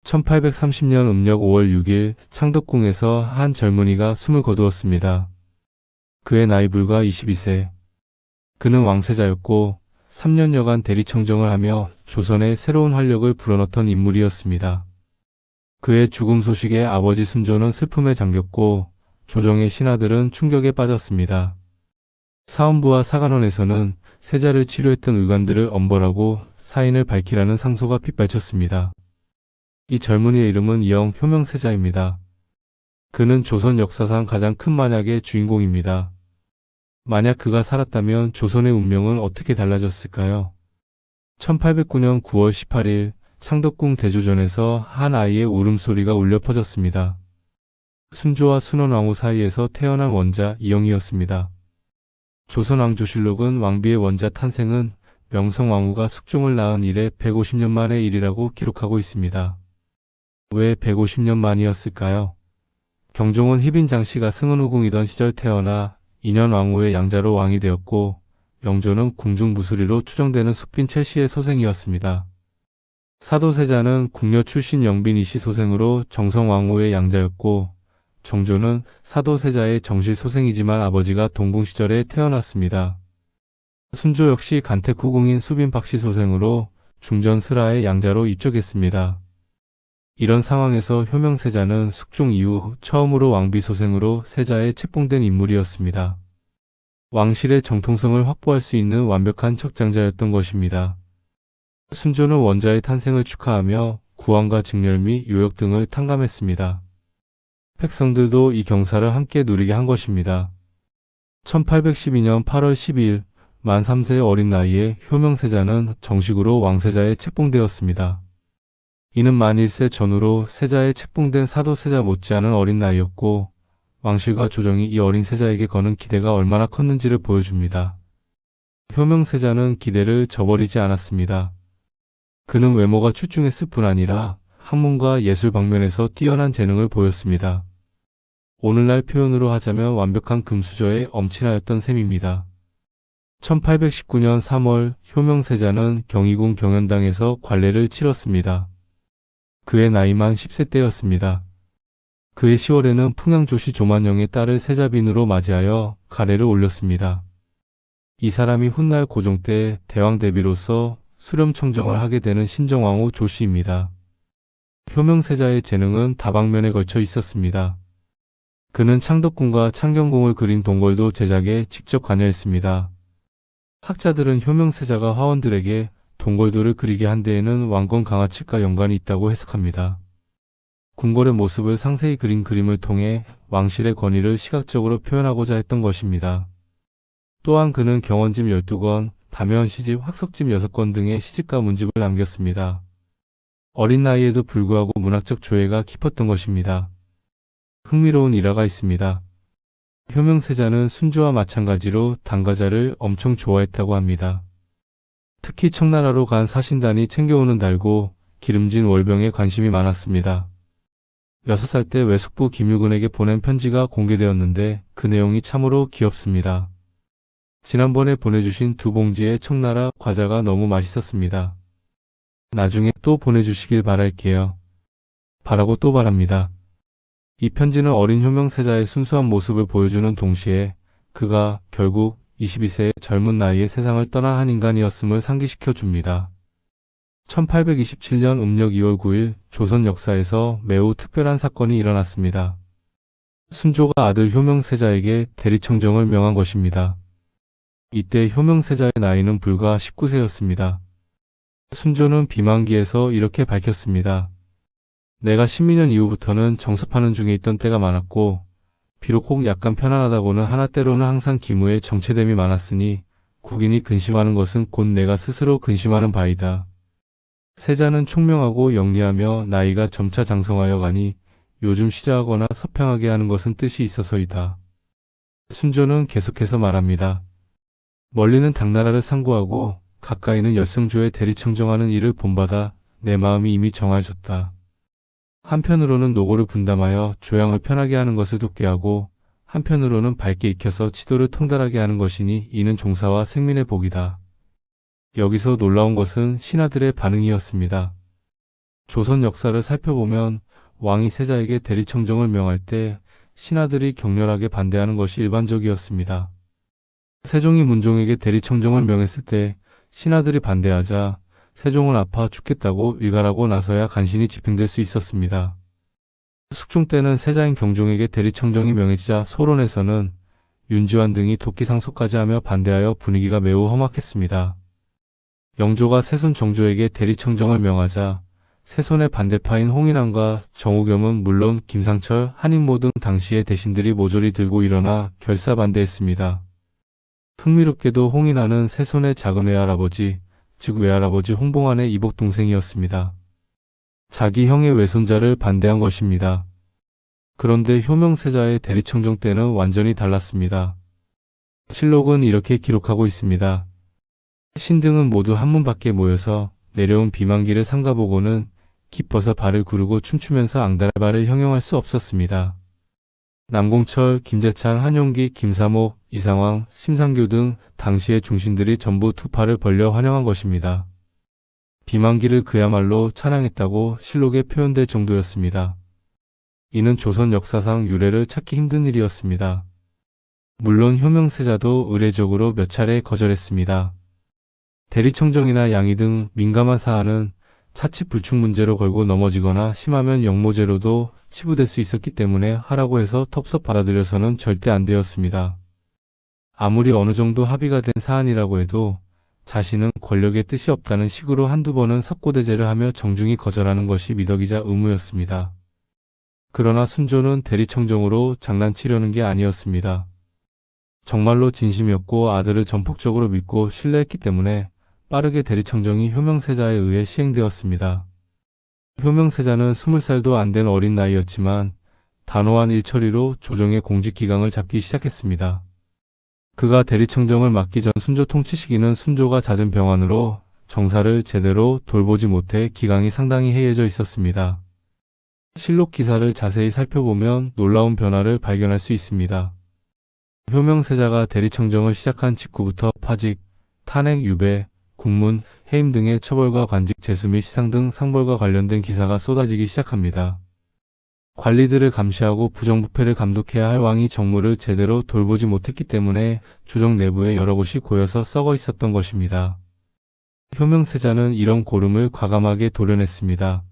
1830년 음력 5월 6일 창덕궁에서 한 젊은이가 숨을 거두었습니다. 그의 나이 불과 22세. 그는 왕세자였고 3년여간 대리청정을 하며 조선의 새로운 활력을 불어넣던 인물이었습니다. 그의 죽음 소식에 아버지 순조는 슬픔에 잠겼고 조정의 신하들은 충격에 빠졌습니다. 사헌부와 사관원에서는 세자를 치료했던 의관들을 엄벌하고 사인을 밝히라는 상소가 빗발쳤습니다. 이 젊은이의 이름은 영 효명세자입니다. 그는 조선 역사상 가장 큰 만약의 주인공입니다. 만약 그가 살았다면 조선의 운명은 어떻게 달라졌을까요? 1809년 9월 18일 창덕궁 대조전에서 한 아이의 울음소리가 울려 퍼졌습니다. 순조와 순원왕후 사이에서 태어난 원자 이영이었습니다. 조선왕조실록은 왕비의 원자 탄생은 명성왕후가 숙종을 낳은 이래 150년 만의 일이라고 기록하고 있습니다. 왜 150년 만이었을까요? 경종은 희빈 장씨가 승은후궁이던 시절 태어나 인현왕후의 양자로 왕이 되었고 영조는 궁중무술이로 추정되는 숙빈 최씨의 소생이었습니다. 사도세자는 궁녀 출신 영빈 이씨 소생으로 정성왕후의 양자였고 정조는 사도세자의 정실 소생이지만 아버지가 동궁 시절에 태어났습니다. 순조 역시 간택후궁인 수빈 박씨 소생으로 중전 슬하의 양자로 입적했습니다. 이런 상황에서 효명세자는 숙종 이후 처음으로 왕비 소생으로 세자에 책봉된 인물이었습니다. 왕실의 정통성을 확보할 수 있는 완벽한 척장자였던 것입니다. 순조는 원자의 탄생을 축하하며 구원과 직렬 및 요역 등을 탕감했습니다. 백성들도 이 경사를 함께 누리게 한 것입니다. 1812년 8월 12일 만 3세의 어린 나이에 효명세자는 정식으로 왕세자에 책봉되었습니다. 이는 만 1세 전후로 세자에 책봉된 사도세자 못지않은 어린 나이였고 왕실과 조정이 이 어린 세자에게 거는 기대가 얼마나 컸는지를 보여줍니다. 효명세자는 기대를 저버리지 않았습니다. 그는 외모가 출중했을 뿐 아니라 학문과 예술 방면에서 뛰어난 재능을 보였습니다. 오늘날 표현으로 하자면 완벽한 금수저의 엄친아였던 셈입니다. 1819년 3월 효명세자는 경희궁 경연당에서 관례를 치렀습니다. 그의 나이만 10세 때였습니다. 그해 10월에는 풍양조씨 조만영의 딸을 세자빈으로 맞이하여 가례를 올렸습니다. 이 사람이 훗날 고종 때 대왕대비로서 수렴청정을 하게 되는 신정왕후 조씨입니다. 효명세자의 재능은 다방면에 걸쳐 있었습니다. 그는 창덕궁과 창경궁을 그린 동궐도 제작에 직접 관여했습니다. 학자들은 효명세자가 화원들에게 동궐도를 그리게 한 데에는 왕권 강화책과 연관이 있다고 해석합니다. 궁궐의 모습을 상세히 그린 그림을 통해 왕실의 권위를 시각적으로 표현하고자 했던 것입니다. 또한 그는 경원집 12권, 담연 시집, 학석집 6권 등의 시집과 문집을 남겼습니다. 어린 나이에도 불구하고 문학적 조예가 깊었던 것입니다. 흥미로운 일화가 있습니다. 효명세자는 순조와 마찬가지로 당과자를 엄청 좋아했다고 합니다. 특히 청나라로 간 사신단이 챙겨오는 달고 기름진 월병에 관심이 많았습니다. 6살 때 외숙부 김유근에게 보낸 편지가 공개되었는데 그 내용이 참으로 귀엽습니다. 지난번에 보내주신 2봉지의 청나라 과자가 너무 맛있었습니다. 나중에 또 보내주시길 바랄게요. 바라고 또 바랍니다. 이 편지는 어린 효명세자의 순수한 모습을 보여주는 동시에 그가 결국 22세의 젊은 나이에 세상을 떠난 한 인간이었음을 상기시켜 줍니다. 1827년 음력 2월 9일 조선 역사에서 매우 특별한 사건이 일어났습니다. 순조가 아들 효명세자에게 대리청정을 명한 것입니다. 이때 효명세자의 나이는 불과 19세였습니다. 순조는 비만기에서 이렇게 밝혔습니다. 내가 신민년 이후부터는 정습하는 중에 있던 때가 많았고 비록 혹 약간 편안하다고는 하나 때로는 항상 기무에 정체됨이 많았으니 국인이 근심하는 것은 곧 내가 스스로 근심하는 바이다. 세자는 총명하고 영리하며 나이가 점차 장성하여 가니 요즘 시자하거나 서평하게 하는 것은 뜻이 있어서이다. 순조는 계속해서 말합니다. 멀리는 당나라를 상고하고 가까이는 열성조의 대리청정하는 일을 본받아 내 마음이 이미 정해졌다. 한편으로는 노고를 분담하여 조양을 편하게 하는 것을 돕게 하고 한편으로는 밝게 익혀서 치도를 통달하게 하는 것이니 이는 종사와 생민의 복이다. 여기서 놀라운 것은 신하들의 반응이었습니다. 조선 역사를 살펴보면 왕이 세자에게 대리청정을 명할 때 신하들이 격렬하게 반대하는 것이 일반적이었습니다. 세종이 문종에게 대리청정을 명했을 때 신하들이 반대하자 세종은 아파 죽겠다고 일갈하고 나서야 간신히 집행될 수 있었습니다. 숙종 때는 세자인 경종에게 대리청정이 명해지자 소론에서는 윤지환 등이 도끼상소까지 하며 반대하여 분위기가 매우 험악했습니다. 영조가 세손 정조에게 대리청정을 명하자 세손의 반대파인 홍인환과 정우겸은 물론 김상철, 한인모 등 당시의 대신들이 모조리 들고 일어나 결사반대했습니다. 흥미롭게도 홍인환은 세손의 작은 외할아버지, 즉 외할아버지 홍봉안의 이복 동생이었습니다. 자기 형의 외손자를 반대한 것입니다. 그런데 효명세자의 대리청정 때는 완전히 달랐습니다. 실록은 이렇게 기록하고 있습니다. 신등은 모두 한문 밖에 모여서 내려온 비만기를 삼가보고는 기뻐서 발을 구르고 춤추면서 앙달발을 형용할 수 없었습니다. 남공철, 김재찬, 한용기, 김사목, 이상왕, 심상교 등 당시의 중신들이 전부 두 팔을 벌려 환영한 것입니다. 비만기를 그야말로 찬양했다고 실록에 표현될 정도였습니다. 이는 조선 역사상 유례를 찾기 힘든 일이었습니다. 물론 효명세자도 의례적으로 몇 차례 거절했습니다. 대리청정이나 양위 등 민감한 사안은 차치 불충 문제로 걸고 넘어지거나 심하면 역모죄로도 치부될 수 있었기 때문에 하라고 해서 텁섭 받아들여서는 절대 안 되었습니다. 아무리 어느 정도 합의가 된 사안이라고 해도 자신은 권력의 뜻이 없다는 식으로 한두 번은 석고대죄를 하며 정중히 거절하는 것이 미덕이자 의무였습니다. 그러나 순조는 대리청정으로 장난치려는 게 아니었습니다. 정말로 진심이었고 아들을 전폭적으로 믿고 신뢰했기 때문에 빠르게 대리청정이 효명세자에 의해 시행되었습니다. 효명세자는 20살도 안 된 어린 나이였지만 단호한 일처리로 조정의 공직기강을 잡기 시작했습니다. 그가 대리청정을 맡기 전 순조 통치 시기는 순조가 잦은 병환으로 정사를 제대로 돌보지 못해 기강이 상당히 해이해져 있었습니다. 실록 기사를 자세히 살펴보면 놀라운 변화를 발견할 수 있습니다. 효명세자가 대리청정을 시작한 직후부터 파직, 탄핵, 유배, 군문, 해임 등의 처벌과 관직 제수 및 시상 등 상벌과 관련된 기사가 쏟아지기 시작합니다. 관리들을 감시하고 부정부패를 감독해야 할 왕이 정무를 제대로 돌보지 못했기 때문에 조정 내부에 여러 곳이 고여서 썩어 있었던 것입니다. 효명세자는 이런 고름을 과감하게 도려냈습니다.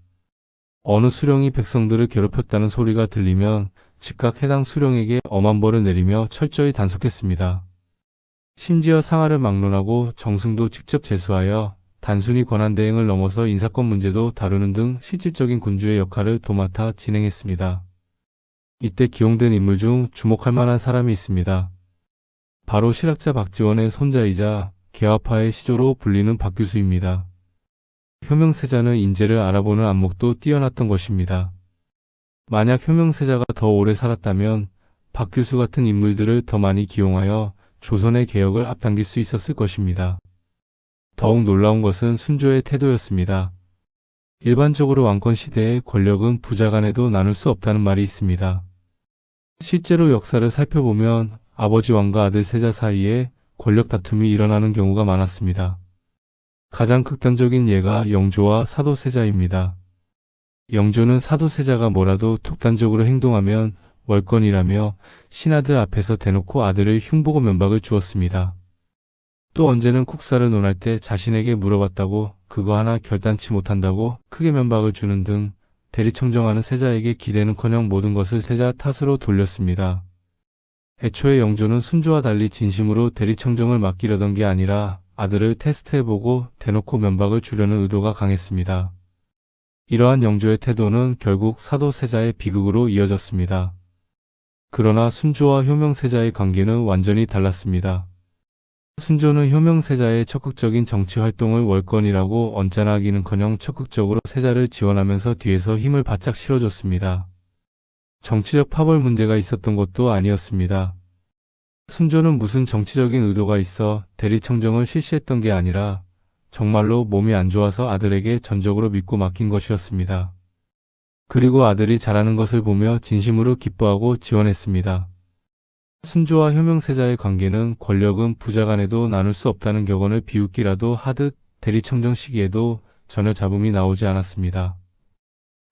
어느 수령이 백성들을 괴롭혔다는 소리가 들리면 즉각 해당 수령에게 엄한 벌을 내리며 철저히 단속했습니다. 심지어 상하를 막론하고 정승도 직접 제수하여 단순히 권한대행을 넘어서 인사권 문제도 다루는 등 실질적인 군주의 역할을 도맡아 진행했습니다. 이때 기용된 인물 중 주목할 만한 사람이 있습니다. 바로 실학자 박지원의 손자이자 개화파의 시조로 불리는 박규수입니다. 효명세자는 인재를 알아보는 안목도 뛰어났던 것입니다. 만약 효명세자가 더 오래 살았다면 박규수 같은 인물들을 더 많이 기용하여 조선의 개혁을 앞당길 수 있었을 것입니다. 더욱 놀라운 것은 순조의 태도였습니다. 일반적으로 왕권 시대의 권력은 부자 간에도 나눌 수 없다는 말이 있습니다. 실제로 역사를 살펴보면 아버지 왕과 아들 세자 사이에 권력 다툼이 일어나는 경우가 많았습니다. 가장 극단적인 예가 영조와 사도세자입니다. 영조는 사도세자가 뭐라도 독단적으로 행동하면 월권이라며 신하들 앞에서 대놓고 아들을 흉보고 면박을 주었습니다. 또 언제는 국사를 논할 때 자신에게 물어봤다고 그거 하나 결단치 못한다고 크게 면박을 주는 등 대리청정하는 세자에게 기대는커녕 모든 것을 세자 탓으로 돌렸습니다. 애초에 영조는 순조와 달리 진심으로 대리청정을 맡기려던 게 아니라 아들을 테스트해보고 대놓고 면박을 주려는 의도가 강했습니다. 이러한 영조의 태도는 결국 사도세자의 비극으로 이어졌습니다. 그러나 순조와 효명세자의 관계는 완전히 달랐습니다. 순조는 효명세자의 적극적인 정치 활동을 월권이라고 언짢아 하기는커녕 적극적으로 세자를 지원하면서 뒤에서 힘을 바짝 실어줬습니다. 정치적 파벌 문제가 있었던 것도 아니었습니다. 순조는 무슨 정치적인 의도가 있어 대리청정을 실시했던 게 아니라 정말로 몸이 안 좋아서 아들에게 전적으로 믿고 맡긴 것이었습니다. 그리고 아들이 잘하는 것을 보며 진심으로 기뻐하고 지원했습니다. 순조와 효명세자의 관계는 권력은 부자 간에도 나눌 수 없다는 격언을 비웃기라도 하듯 대리청정 시기에도 전혀 잡음이 나오지 않았습니다.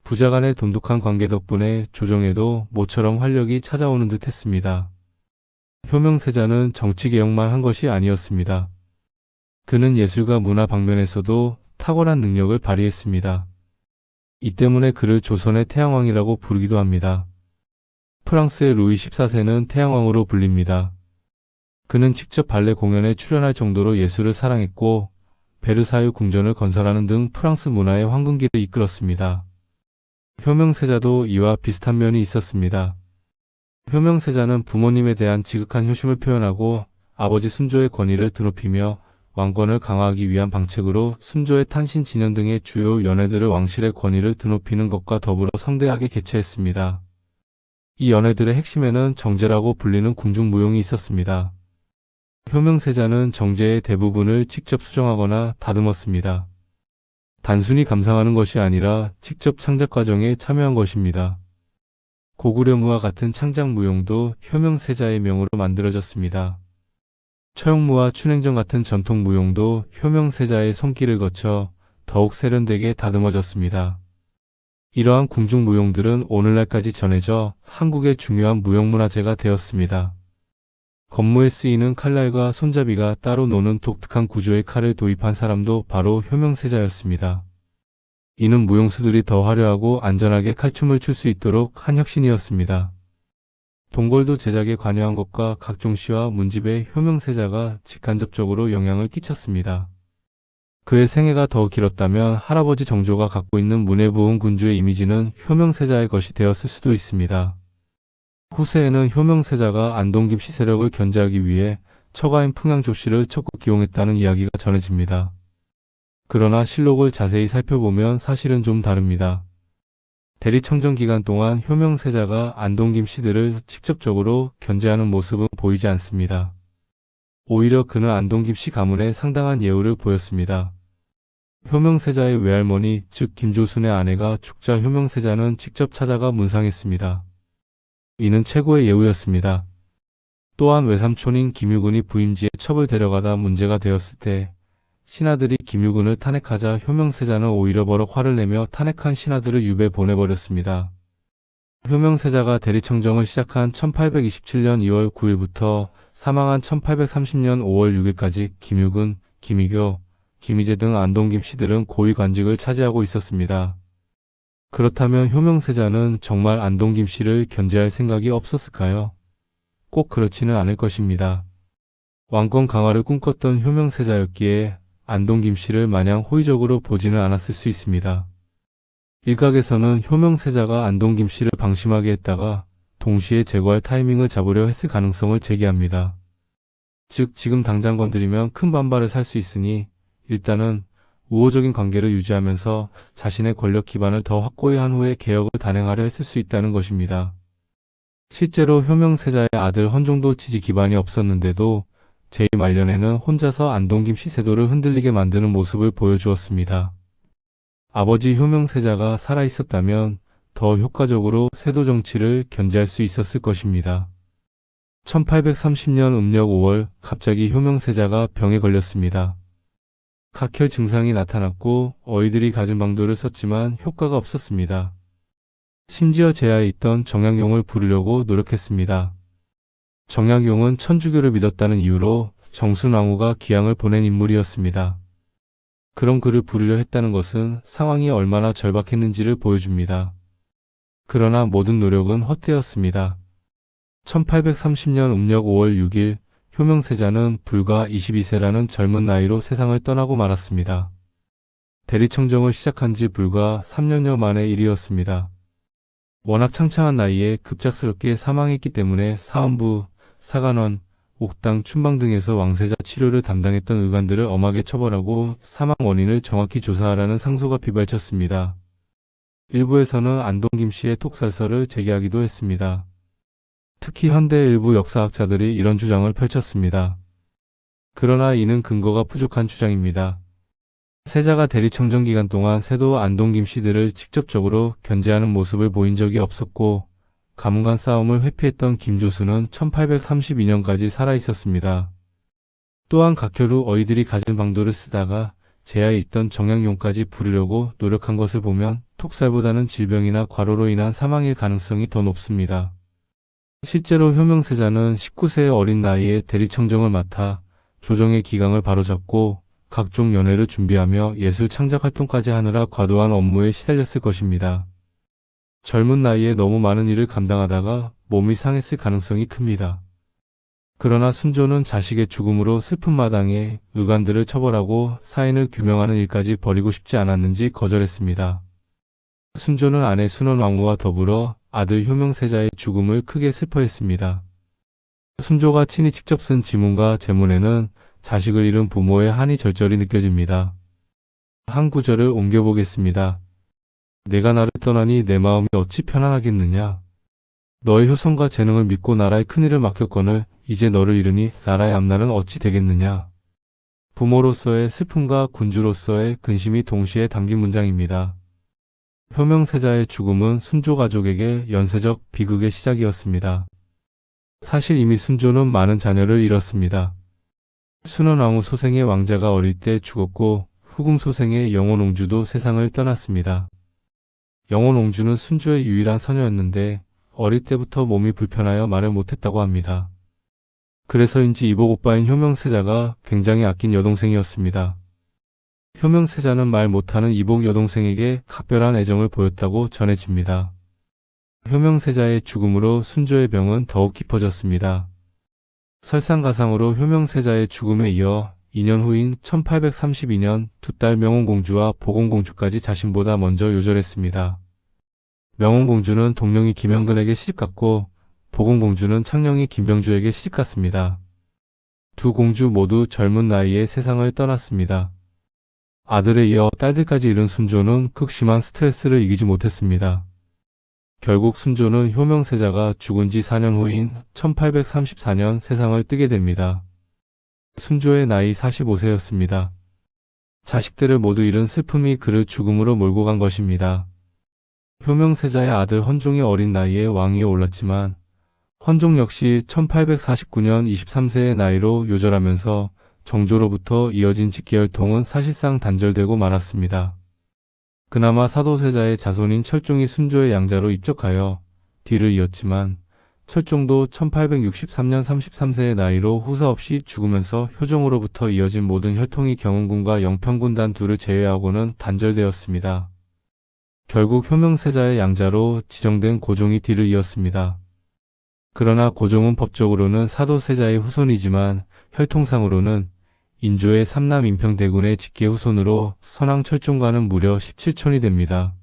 부자 간의 돈독한 관계 덕분에 조정에도 모처럼 활력이 찾아오는 듯 했습니다. 효명세자는 정치개혁만 한 것이 아니었습니다. 그는 예술과 문화 방면에서도 탁월한 능력을 발휘했습니다. 이 때문에 그를 조선의 태양왕이라고 부르기도 합니다. 프랑스의 루이 14세는 태양왕으로 불립니다. 그는 직접 발레 공연에 출연할 정도로 예술을 사랑했고 베르사유 궁전을 건설하는 등 프랑스 문화의 황금기를 이끌었습니다. 효명세자도 이와 비슷한 면이 있었습니다. 효명세자는 부모님에 대한 지극한 효심을 표현하고 아버지 순조의 권위를 드높이며 왕권을 강화하기 위한 방책으로 순조의 탄신 진연 등의 주요 연회들을 왕실의 권위를 드높이는 것과 더불어 성대하게 개최했습니다. 이 연회들의 핵심에는 정제라고 불리는 궁중무용이 있었습니다. 효명세자는 정제의 대부분을 직접 수정하거나 다듬었습니다. 단순히 감상하는 것이 아니라 직접 창작 과정에 참여한 것입니다. 고구려무와 같은 창작무용도 효명세자의 명으로 만들어졌습니다. 처형무와 춘행전 같은 전통무용도 효명세자의 손길을 거쳐 더욱 세련되게 다듬어졌습니다. 이러한 궁중무용들은 오늘날까지 전해져 한국의 중요한 무용문화재가 되었습니다. 건무에 쓰이는 칼날과 손잡이가 따로 노는 독특한 구조의 칼을 도입한 사람도 바로 효명세자였습니다. 이는 무용수들이 더 화려하고 안전하게 칼춤을 출 수 있도록 한 혁신이었습니다. 동골도 제작에 관여한 것과 각종 시와 문집에 효명세자가 직간접적으로 영향을 끼쳤습니다. 그의 생애가 더 길었다면 할아버지 정조가 갖고 있는 문해부흥 군주의 이미지는 효명세자의 것이 되었을 수도 있습니다. 후세에는 효명세자가 안동김씨 세력을 견제하기 위해 처가인 풍양조씨를 적극 기용했다는 이야기가 전해집니다. 그러나 실록을 자세히 살펴보면 사실은 좀 다릅니다. 대리청정 기간 동안 효명세자가 안동김씨들을 직접적으로 견제하는 모습은 보이지 않습니다. 오히려 그는 안동김씨 가문에 상당한 예우를 보였습니다. 효명세자의 외할머니, 즉 김조순의 아내가 죽자 효명세자는 직접 찾아가 문상했습니다. 이는 최고의 예우였습니다. 또한 외삼촌인 김유근이 부임지에 첩을 데려가다 문제가 되었을 때 신하들이 김유근을 탄핵하자 효명세자는 오히려 버럭 화를 내며 탄핵한 신하들을 유배 보내버렸습니다. 효명세자가 대리청정을 시작한 1827년 2월 9일부터 사망한 1830년 5월 6일까지 김유근, 김희교, 김희재 등 안동김씨들은 고위 관직을 차지하고 있었습니다. 그렇다면 효명세자는 정말 안동김씨를 견제할 생각이 없었을까요? 꼭 그렇지는 않을 것입니다. 왕권 강화를 꿈꿨던 효명세자였기에 안동김씨를 마냥 호의적으로 보지는 않았을 수 있습니다. 일각에서는 효명세자가 안동김씨를 방심하게 했다가 동시에 제거할 타이밍을 잡으려 했을 가능성을 제기합니다. 즉 지금 당장 건드리면 큰 반발을 살 수 있으니 일단은 우호적인 관계를 유지하면서 자신의 권력 기반을 더 확고히 한 후에 개혁을 단행하려 했을 수 있다는 것입니다. 실제로 효명세자의 아들 헌종도 지지 기반이 없었는데도 제2말년에는 혼자서 안동김씨 세도를 흔들리게 만드는 모습을 보여주었습니다. 아버지 효명세자가 살아있었다면 더 효과적으로 세도 정치를 견제할 수 있었을 것입니다. 1830년 음력 5월 갑자기 효명세자가 병에 걸렸습니다. 각혈 증상이 나타났고 어이들이 가진 방도를 썼지만 효과가 없었습니다. 심지어 제하에 있던 정약용을 부르려고 노력했습니다. 정약용은 천주교를 믿었다는 이유로 정순왕후가 기양을 보낸 인물이었습니다. 그럼 그를 부르려 했다는 것은 상황이 얼마나 절박했는지를 보여줍니다. 그러나 모든 노력은 헛되었습니다. 1830년 음력 5월 6일 효명세자는 불과 22세라는 젊은 나이로 세상을 떠나고 말았습니다. 대리청정을 시작한 지 불과 3년여 만의 일이었습니다. 워낙 창창한 나이에 급작스럽게 사망했기 때문에 사헌부, 사간원, 옥당, 춘방 등에서 왕세자 치료를 담당했던 의관들을 엄하게 처벌하고 사망 원인을 정확히 조사하라는 상소가 휘발쳤습니다. 일부에서는 안동김씨의 톡살설을 제기하기도 했습니다. 특히 현대 일부 역사학자들이 이런 주장을 펼쳤습니다. 그러나 이는 근거가 부족한 주장입니다. 세자가 대리청정 기간 동안 세도 안동김씨들을 직접적으로 견제하는 모습을 보인 적이 없었고 가문 간 싸움을 회피했던 김조수는 1832년까지 살아있었습니다. 또한 각혈 후 어이들이 가진 방도를 쓰다가 제하에 있던 정약용까지 부르려고 노력한 것을 보면 톡살보다는 질병이나 과로로 인한 사망일 가능성이 더 높습니다. 실제로 효명세자는 19세의 어린 나이에 대리청정을 맡아 조정의 기강을 바로잡고 각종 연회를 준비하며 예술 창작 활동까지 하느라 과도한 업무에 시달렸을 것입니다. 젊은 나이에 너무 많은 일을 감당하다가 몸이 상했을 가능성이 큽니다. 그러나 순조는 자식의 죽음으로 슬픈 마당에 의관들을 처벌하고 사인을 규명하는 일까지 벌이고 싶지 않았는지 거절했습니다. 순조는 아내 순원왕후와 더불어 아들 효명세자의 죽음을 크게 슬퍼했습니다. 순조가 친히 직접 쓴 지문과 제문에는 자식을 잃은 부모의 한이 절절히 느껴집니다. 한 구절을 옮겨보겠습니다. 내가 나를 떠나니 내 마음이 어찌 편안하겠느냐. 너의 효성과 재능을 믿고 나라의 큰일을 맡겼거늘 이제 너를 잃으니 나라의 앞날은 어찌 되겠느냐. 부모로서의 슬픔과 군주로서의 근심이 동시에 담긴 문장입니다. 효명세자의 죽음은 순조 가족에게 연쇄적 비극의 시작이었습니다. 사실 이미 순조는 많은 자녀를 잃었습니다. 순원왕후 소생의 왕자가 어릴 때 죽었고 후궁 소생의 영원옹주도 세상을 떠났습니다. 영원옹주는 순조의 유일한 서녀였는데 어릴 때부터 몸이 불편하여 말을 못했다고 합니다. 그래서인지 이복 오빠인 효명세자가 굉장히 아낀 여동생이었습니다. 효명세자는 말 못하는 이복 여동생에게 각별한 애정을 보였다고 전해집니다. 효명세자의 죽음으로 순조의 병은 더욱 깊어졌습니다. 설상가상으로 효명세자의 죽음에 이어 2년 후인 1832년 두 딸 명원공주와 보건공주까지 자신보다 먼저 요절했습니다. 명원공주는 동령이 김영근에게 시집갔고 보건공주는 창령이 김병주에게 시집갔습니다. 두 공주 모두 젊은 나이에 세상을 떠났습니다. 아들에 이어 딸들까지 잃은 순조는 극심한 스트레스를 이기지 못했습니다. 결국 순조는 효명세자가 죽은 지 4년 후인 1834년 세상을 뜨게 됩니다. 순조의 나이 45세였습니다. 자식들을 모두 잃은 슬픔이 그를 죽음으로 몰고 간 것입니다. 효명세자의 아들 헌종이 어린 나이에 왕위에 올랐지만 헌종 역시 1849년 23세의 나이로 요절하면서 정조로부터 이어진 직계혈통은 사실상 단절되고 말았습니다. 그나마 사도세자의 자손인 철종이 순조의 양자로 입적하여 뒤를 이었지만 철종도 1863년 33세의 나이로 후사 없이 죽으면서 효종으로부터 이어진 모든 혈통이 경은군과 영평군 단 둘을 제외하고는 단절되었습니다. 결국 효명세자의 양자로 지정된 고종이 뒤를 이었습니다. 그러나 고종은 법적으로는 사도세자의 후손이지만 혈통상으로는 인조의 삼남 인평대군의 직계 후손으로 선왕철종과는 무려 17촌이 됩니다.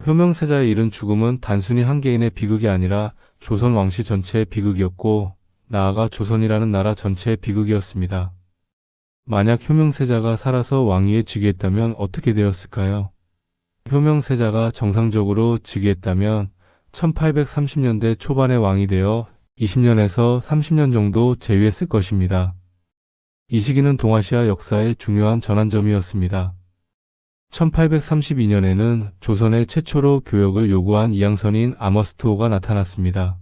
효명세자의 이른 죽음은 단순히 한 개인의 비극이 아니라 조선 왕실 전체의 비극이었고 나아가 조선이라는 나라 전체의 비극이었습니다. 만약 효명세자가 살아서 왕위에 즉위했다면 어떻게 되었을까요? 효명세자가 정상적으로 즉위했다면 1830년대 초반에 왕이 되어 20년에서 30년 정도 재위했을 것입니다. 이 시기는 동아시아 역사의 중요한 전환점이었습니다. 1832년에는 조선의 최초로 교역을 요구한 이양선인 아머스트호가 나타났습니다.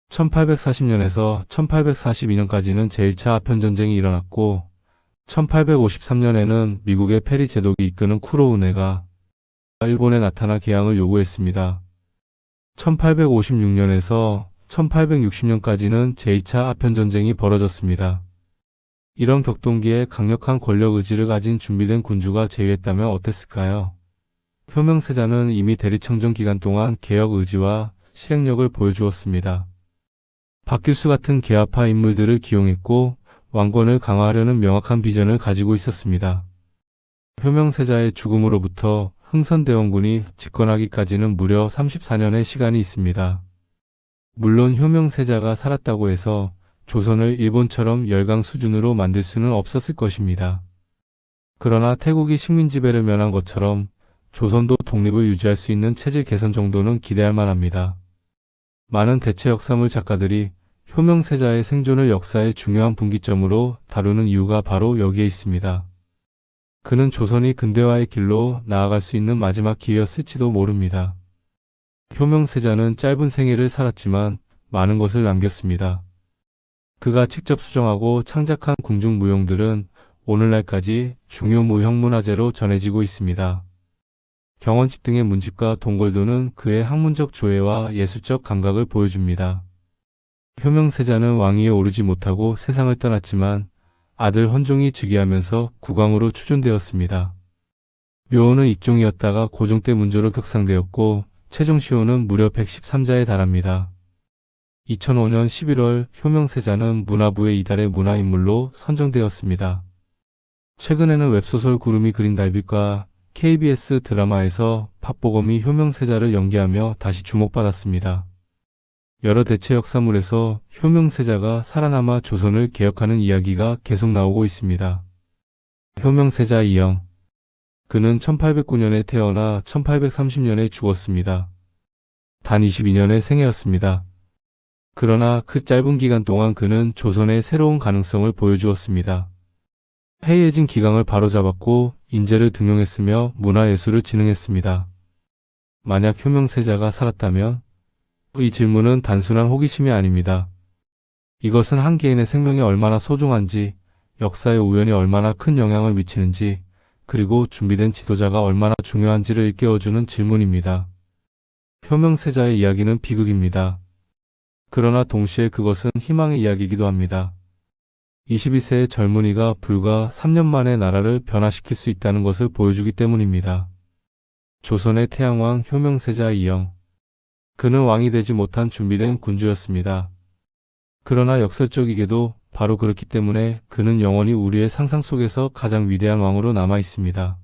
1840년에서 1842년까지는 제1차 아편전쟁이 일어났고 1853년에는 미국의 페리 제독이 이끄는 쿠로우네가 일본에 나타나 개항을 요구했습니다. 1856년에서 1860년까지는 제2차 아편전쟁이 벌어졌습니다. 이런 격동기에 강력한 권력 의지를 가진 준비된 군주가 제위했다면 어땠을까요? 효명세자는 이미 대리청정 기간 동안 개혁 의지와 실행력을 보여주었습니다. 박규수 같은 개화파 인물들을 기용했고 왕권을 강화하려는 명확한 비전을 가지고 있었습니다. 효명세자의 죽음으로부터 흥선대원군이 집권하기까지는 무려 34년의 시간이 있습니다. 물론 효명세자가 살았다고 해서 조선을 일본처럼 열강 수준으로 만들 수는 없었을 것입니다. 그러나 태국이 식민지배를 면한 것처럼 조선도 독립을 유지할 수 있는 체질 개선 정도는 기대할 만합니다. 많은 대체 역사물 작가들이 효명세자의 생존을 역사의 중요한 분기점으로 다루는 이유가 바로 여기에 있습니다. 그는 조선이 근대화의 길로 나아갈 수 있는 마지막 기회였을지도 모릅니다. 효명세자는 짧은 생애를 살았지만 많은 것을 남겼습니다. 그가 직접 수정하고 창작한 궁중무용들은 오늘날까지 중요 무형문화재로 전해지고 있습니다. 경원집 등의 문집과 동골도는 그의 학문적 조예와 예술적 감각을 보여줍니다. 효명세자는 왕위에 오르지 못하고 세상을 떠났지만 아들 헌종이 즉위하면서 국왕으로 추존되었습니다. 묘호는 익종이었다가 고종 때 문조로 격상되었고 최종 시호는 무려 113자에 달합니다. 2005년 11월 효명세자는 문화부의 이달의 문화인물로 선정되었습니다. 최근에는 웹소설 구름이 그린 달빛과 KBS 드라마에서 박보검이 효명세자를 연기하며 다시 주목받았습니다. 여러 대체 역사물에서 효명세자가 살아남아 조선을 개혁하는 이야기가 계속 나오고 있습니다. 효명세자 이영. 그는 1809년에 태어나 1830년에 죽었습니다. 단 22년의 생애였습니다. 그러나 그 짧은 기간 동안 그는 조선의 새로운 가능성을 보여주었습니다. 해이해진 기강을 바로잡았고 인재를 등용했으며 문화예술을 진흥했습니다. 만약 효명세자가 살았다면? 이 질문은 단순한 호기심이 아닙니다. 이것은 한 개인의 생명이 얼마나 소중한지, 역사의 우연이 얼마나 큰 영향을 미치는지, 그리고 준비된 지도자가 얼마나 중요한지를 일깨워주는 질문입니다. 효명세자의 이야기는 비극입니다. 그러나 동시에 그것은 희망의 이야기이기도 합니다. 21세의 젊은이가 불과 3년 만에 나라를 변화시킬 수 있다는 것을 보여주기 때문입니다. 조선의 태양왕 효명세자 이영. 그는 왕이 되지 못한 준비된 군주였습니다. 그러나 역설적이게도 바로 그렇기 때문에 그는 영원히 우리의 상상 속에서 가장 위대한 왕으로 남아 있습니다.